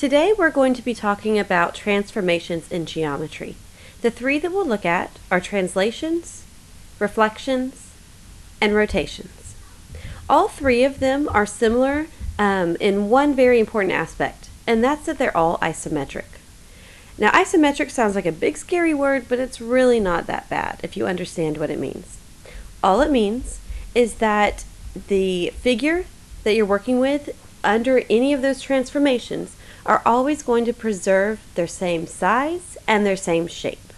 Today we're going to be talking about transformations in geometry. The three that we'll look at are translations, reflections, and rotations. All three of them are similar in one very important aspect, and that's that they're all isometric. Now, isometric sounds like a big scary word, but it's really not that bad if you understand what it means. All it means is that the figure that you're working with under any of those transformations are always going to preserve their same size and their same shape.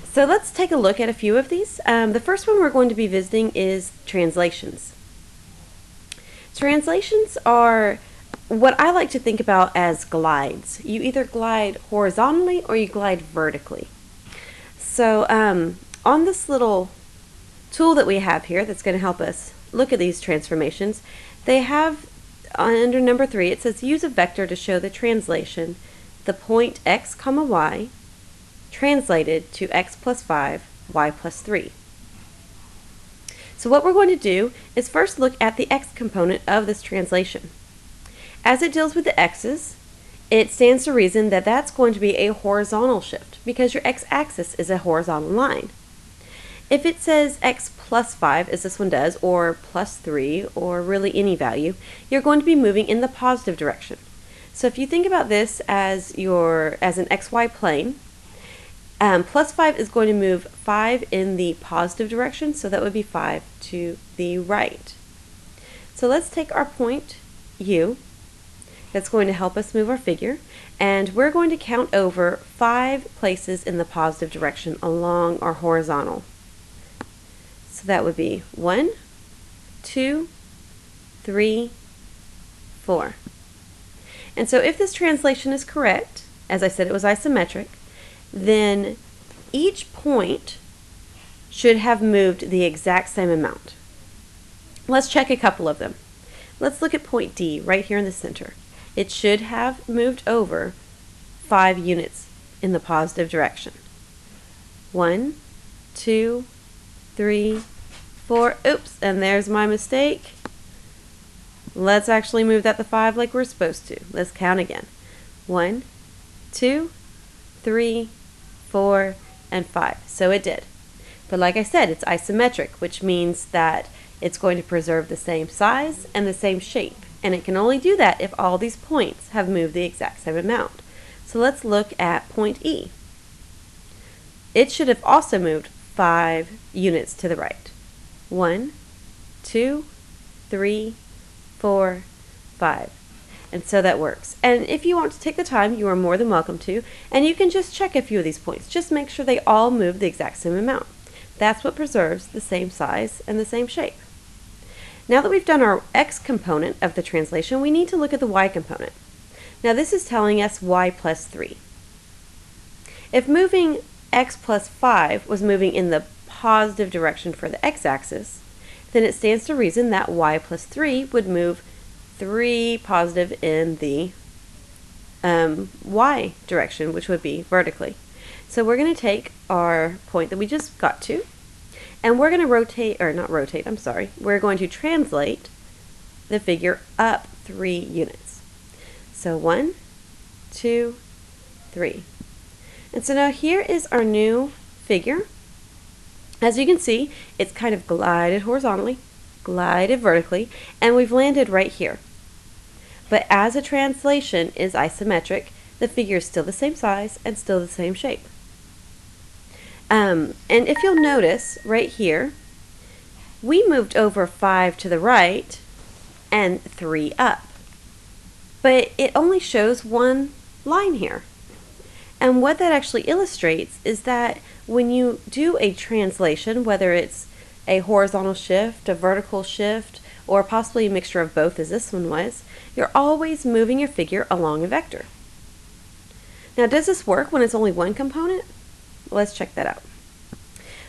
So let's take a look at a few of these. The first one we're going to be visiting is translations. Translations are what I like to think about as glides. You either glide horizontally or you glide vertically. So on this little tool that we have here that's going to help us look at these transformations, they have under number 3, it says use a vector to show the translation, the point x comma y translated to x plus 5, y plus 3. So what we're going to do is first look at the x component of this translation. As it deals with the x's, it stands to reason that that's going to be a horizontal shift because your x-axis is a horizontal line. If it says x plus 5, as this one does, or plus 3, or really any value, you're going to be moving in the positive direction. So if you think about this as an xy plane, plus 5 is going to move 5 in the positive direction, so that would be 5 to the right. So let's take our point U, that's going to help us move our figure, and we're going to count over 5 places in the positive direction along our horizontal. So that would be 1, 2, 3, 4. And so if this translation is correct, as I said it was isometric, then each point should have moved the exact same amount. Let's check a couple of them. Let's look at point D right here in the center. It should have moved over 5 units in the positive direction. 1, 2, 3, 4, oops, and there's my mistake. Let's actually move that to 5 like we're supposed to. Let's count again. 1, 2, 3, 4, and 5. So it did. But like I said, it's isometric, which means that it's going to preserve the same size and the same shape. And it can only do that if all these points have moved the exact same amount. So let's look at point E. It should have also moved 5 units to the right. 1, 2, 3, 4, 5. And so that works. And if you want to take the time, you are more than welcome to, and you can just check a few of these points. Just make sure they all move the exact same amount. That's what preserves the same size and the same shape. Now that we've done our x component of the translation, we need to look at the y component. Now this is telling us y plus 3. If moving x plus 5 was moving in the positive direction for the x-axis, then it stands to reason that y plus 3 would move 3 positive in the y direction, which would be vertically. So we're going to take our point that we just got to, and we're going to we're going to translate the figure up 3 units. So 1, 2, 3. And so now here is our new figure. As you can see, it's kind of glided horizontally, glided vertically, and we've landed right here. But as a translation is isometric, the figure is still the same size and still the same shape. And if you'll notice right here, we moved over 5 to the right and 3 up. But it only shows one line here. And what that actually illustrates is that when you do a translation, whether it's a horizontal shift, a vertical shift, or possibly a mixture of both as this one was, you're always moving your figure along a vector. Now, does this work when it's only one component? Let's check that out.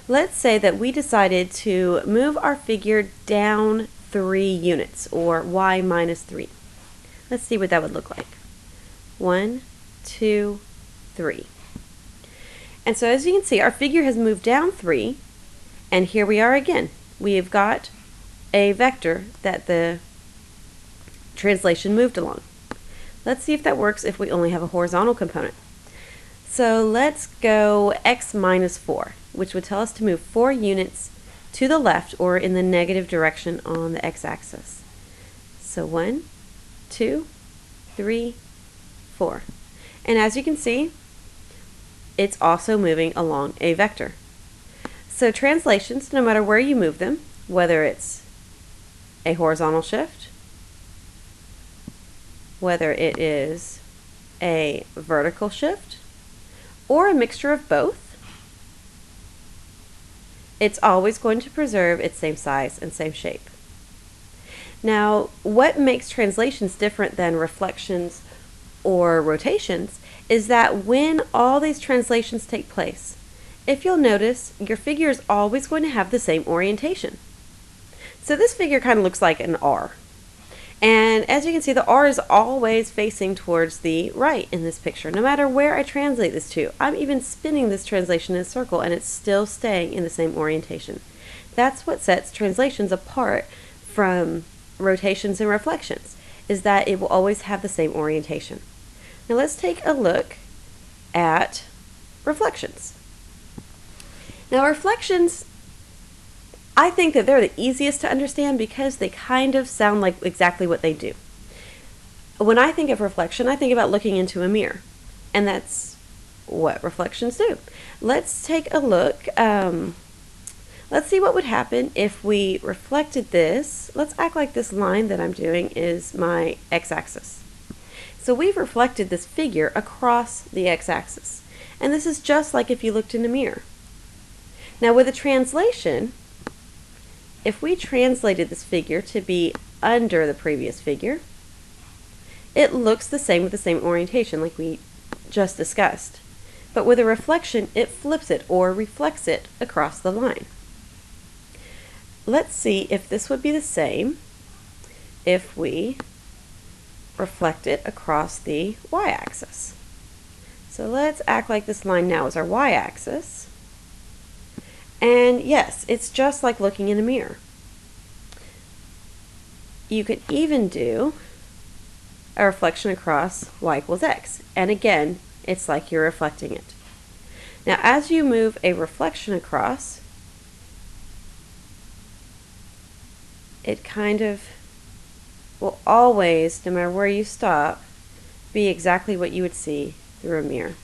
Let's say that we decided to move our figure down 3 units, or y minus 3. Let's see what that would look like. 1, 2, 3. And so as you can see, our figure has moved down 3, and here we are again. We have got a vector that the translation moved along. Let's see if that works if we only have a horizontal component. So let's go x minus 4, which would tell us to move 4 units to the left or in the negative direction on the x-axis. So 1, 2, 3, 4. And as you can see, it's also moving along a vector. So translations, no matter where you move them, whether it's a horizontal shift, whether it is a vertical shift, or a mixture of both, it's always going to preserve its same size and same shape. Now, what makes translations different than reflections or rotations is that when all these translations take place, if you'll notice, your figure is always going to have the same orientation. So this figure kind of looks like an R. And as you can see, the R is always facing towards the right in this picture, no matter where I translate this to. I'm even spinning this translation in a circle and it's still staying in the same orientation. That's what sets translations apart from rotations and reflections, is that it will always have the same orientation. Now let's take a look at reflections. Now reflections, I think that they're the easiest to understand because they kind of sound like exactly what they do. When I think of reflection, I think about looking into a mirror, and that's what reflections do. Let's take a look. Let's see what would happen if we reflected this. Let's act like this line that I'm doing is my x-axis. So we've reflected this figure across the x-axis, and this is just like if you looked in a mirror. Now with a translation, if we translated this figure to be under the previous figure, it looks the same with the same orientation like we just discussed. But with a reflection, it flips it or reflects it across the line. Let's see if this would be the same if we reflect it across the y-axis. So let's act like this line now is our y-axis. And yes, it's just like looking in a mirror. You could even do a reflection across y equals x. And again, it's like you're reflecting it. Now, as you move a reflection across, it kind of will always, no matter where you stop, be exactly what you would see through a mirror.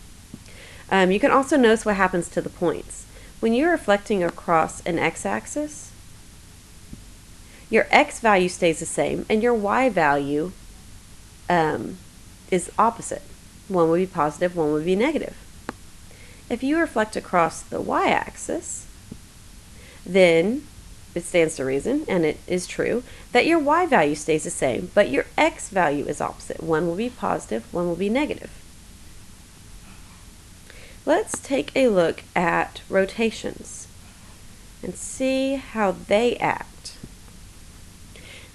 You can also notice what happens to the points. When you're reflecting across an x-axis, your x value stays the same and your y value is opposite. One would be positive, one would be negative. If you reflect across the y-axis, then it stands to reason, and it is true, that your y value stays the same, but your x value is opposite. One will be positive, one will be negative. Let's take a look at rotations and see how they act.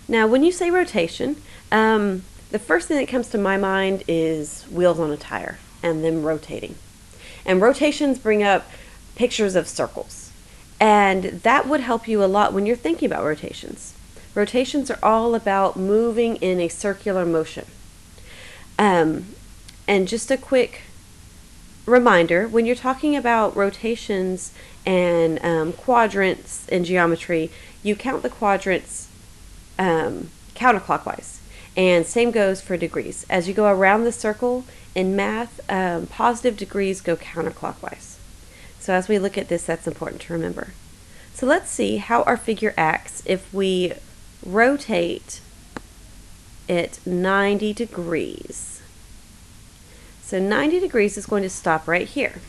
Now, when you say rotation, the first thing that comes to my mind is wheels on a tire and them rotating. And rotations bring up pictures of circles. And that would help you a lot when you're thinking about rotations. Rotations are all about moving in a circular motion. And just a quick reminder, when you're talking about rotations and quadrants in geometry, you count the quadrants counterclockwise. And same goes for degrees. As you go around the circle in math, positive degrees go counterclockwise. So as we look at this, that's important to remember. So let's see how our figure acts if we rotate it 90 degrees. So 90 degrees is going to stop right here.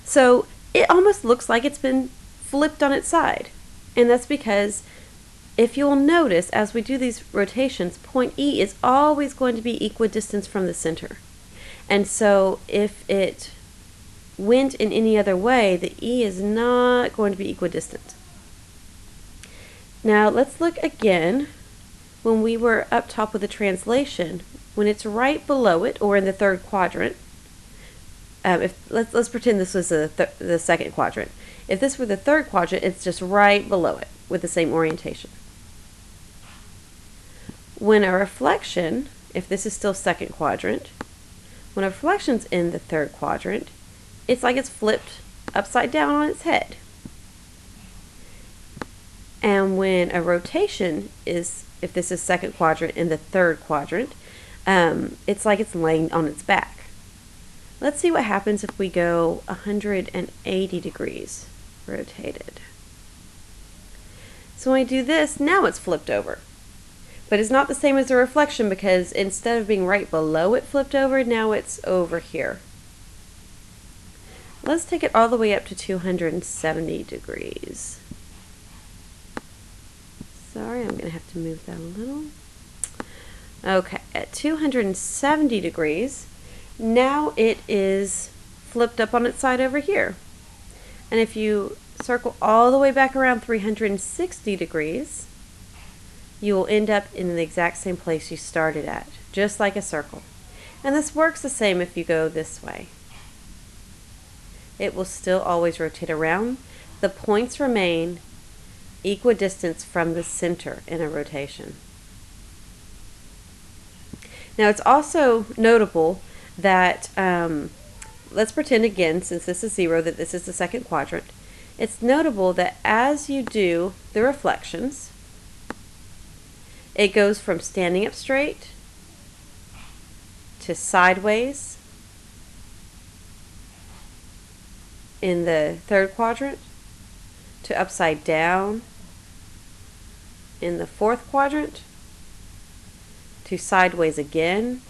So it almost looks like it's been flipped on its side. And that's because if you'll notice, as we do these rotations, point E is always going to be equidistant from the center. And so if it went in any other way, the E is not going to be equidistant. Now let's look again when we were up top with the translation. When it's right below it, or in the third quadrant, let's pretend this was the second quadrant. If this were the third quadrant, it's just right below it with the same orientation. When a reflection if this is still second quadrant, when a reflection's in the third quadrant, it's like it's flipped upside down on its head. And when a rotation is, if this is second quadrant in the third quadrant, it's like it's laying on its back. Let's see what happens if we go 180 degrees rotated. So when I do this, now it's flipped over. But it's not the same as a reflection because instead of being right below it flipped over, now it's over here. Let's take it all the way up to 270 degrees. Sorry, I'm going to have to move that a little. Okay, at 270 degrees, now it is flipped up on its side over here. And if you circle all the way back around 360 degrees, you will end up in the exact same place you started at, just like a circle. And this works the same if you go this way. It will still always rotate around. The points remain equidistant from the center in a rotation. Now it's also notable that, let's pretend again, since this is 0, that this is the second quadrant. It's notable that as you do the reflections, it goes from standing up straight to sideways in the third quadrant to upside down in the fourth quadrant to sideways again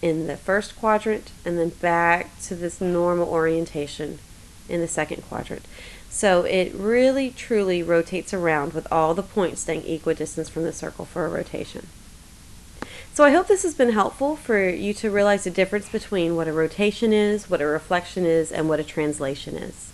in the first quadrant, and then back to this normal orientation in the second quadrant. So it really truly rotates around with all the points staying equidistant from the circle for a rotation. So I hope this has been helpful for you to realize the difference between what a rotation is, what a reflection is, and what a translation is.